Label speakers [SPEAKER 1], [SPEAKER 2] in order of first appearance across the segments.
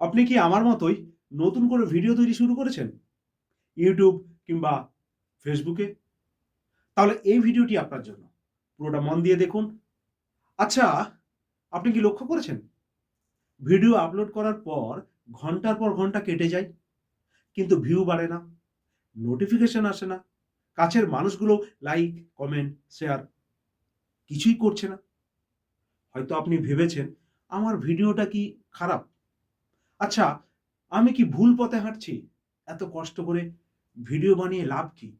[SPEAKER 1] আপনি কি আমার মতোই নতুন করে ভিডিও তৈরি শুরু করেছেন? ইউটিউব কিংবা ফেসবুকে? তাহলে এই ভিডিওটি আপনার জন্য। পুরোটা মন দিয়ে দেখুন। আচ্ছা, আপনি কি লক্ষ্য করেছেন? ভিডিও আপলোড করার পর ঘন্টার পর ঘন্টা কেটে যায়, কিন্তু ভিউ বাড়ে না, নোটিফিকেশন আসে না, কাছের মানুষগুলো লাইক, কমেন্ট, শেয়ার কিছুই করছে না। হয়তো আপনি ভেবেছেন, আমার ভিডিওটা কি খারাপ? আচ্ছা, আমি কি ভুল পথে হাঁটছি? এত কষ্ট করে ভিডিও বানিয়ে লাভ কি?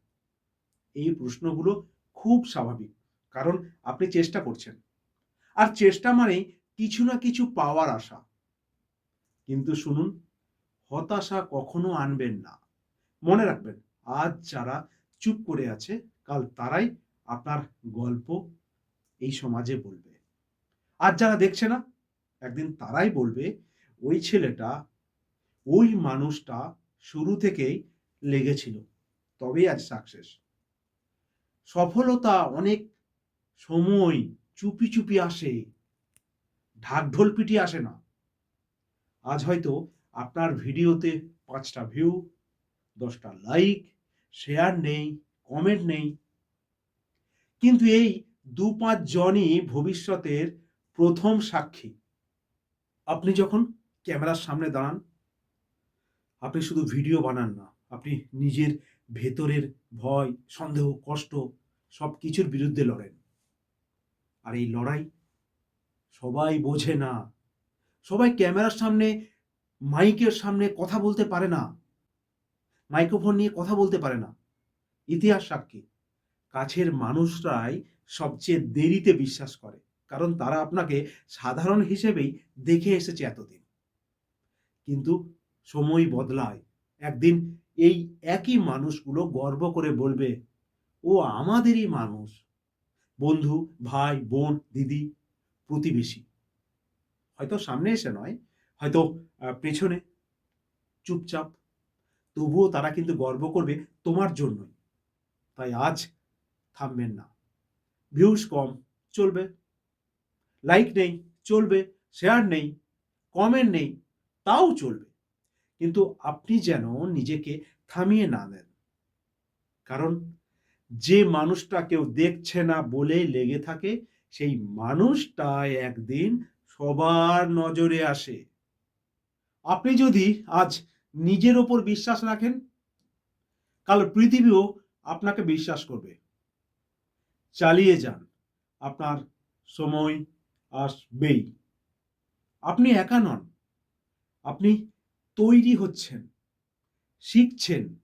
[SPEAKER 1] এই প্রশ্নগুলো খুব স্বাভাবিক। কারণ আপনি চেষ্টা করছেন। আর চেষ্টা মানেই কিছু না কিছু পাওয়ার আশা। কিন্তু শুনুন, হতাশা কখনো আনবেন না। মনে রাখবেন, আজ যারা চুপ করে আছে, কাল তারাই আপনার গল্প এই সমাজে বলবে। আজ যারা দেখছে না, একদিন তারাই বলবে, ওই ছেলেটা, ওই মানুষটা শুরু থেকেই লেগেছিল। তবেই আজ সাকসেস। সফলতা অনেক সময় চুপি চুপি আসে, ঢাকঢোল পিটিয়ে আসে না। আজ হয়তো আপনার ভিডিওতে ৫টা ভিউ, ১০টা লাইক, শেয়ার নেই, কমেন্ট নেই। কিন্তু এই ২-৫ জনই ভবিষ্যতের ১ম সাক্ষী। আপনি যখন ক্যামেরার সামনে দাঁড়ান, আপনি শুধু ভিডিও বানান না। আপনি নিজের ভেতরের ভয়, সন্দেহ, কষ্ট সবকিছুর বিরুদ্ধে লড়েন। আর এই লড়াই সবাই বোঝে না। সবাই ক্যামেরার সামনে, মাইকের সামনে কথা বলতে পারে না। মাইক্রোফোন নিয়ে কথা বলতে পারে না। ইতিহাস সাক্ষী, কাছের মানুষরাই সবচেয়ে দেরিতে বিশ্বাস করে। কারণ তারা আপনাকে সাধারণ হিসেবেই দেখে এসেছে এতদিন। কিন্তু সময় বদলায়। একদিন এই একই মানুষগুলো গর্ব করে বলবে, "ও আমাদেরই মানুষ।" বন্ধু, ভাই, বোন, দিদি, প্রতিবেশী। হয়তো সামনে এসে নয়, হয়তো পেছনে চুপচাপ। তবুও তারা কিন্তু গর্ব করবে তোমার জন্যই। তাই আজ থামবেন না। ভিউজ কম, চলবে। লাইক নেই, চলবে। শেয়ার নেই, কমেন্ট নেই, তাও চলবে। কিন্তু আপনি যেন নিজেকে থামিয়ে না দেন। কারণ যে মানুষটা কেউ দেখছে না বলেই লেগে থাকে, সেই মানুষটাই একদিন সবার নজরে আসে। আপনি যদি আজ নিজের ওপর বিশ্বাস রাখেন, কাল পৃথিবীও আপনাকে বিশ্বাস করবে। চালিয়ে যান। আপনার সময় আসবেই। আপনি একা নন। আপনি তৈরি হচ্ছেন, শিখছেন,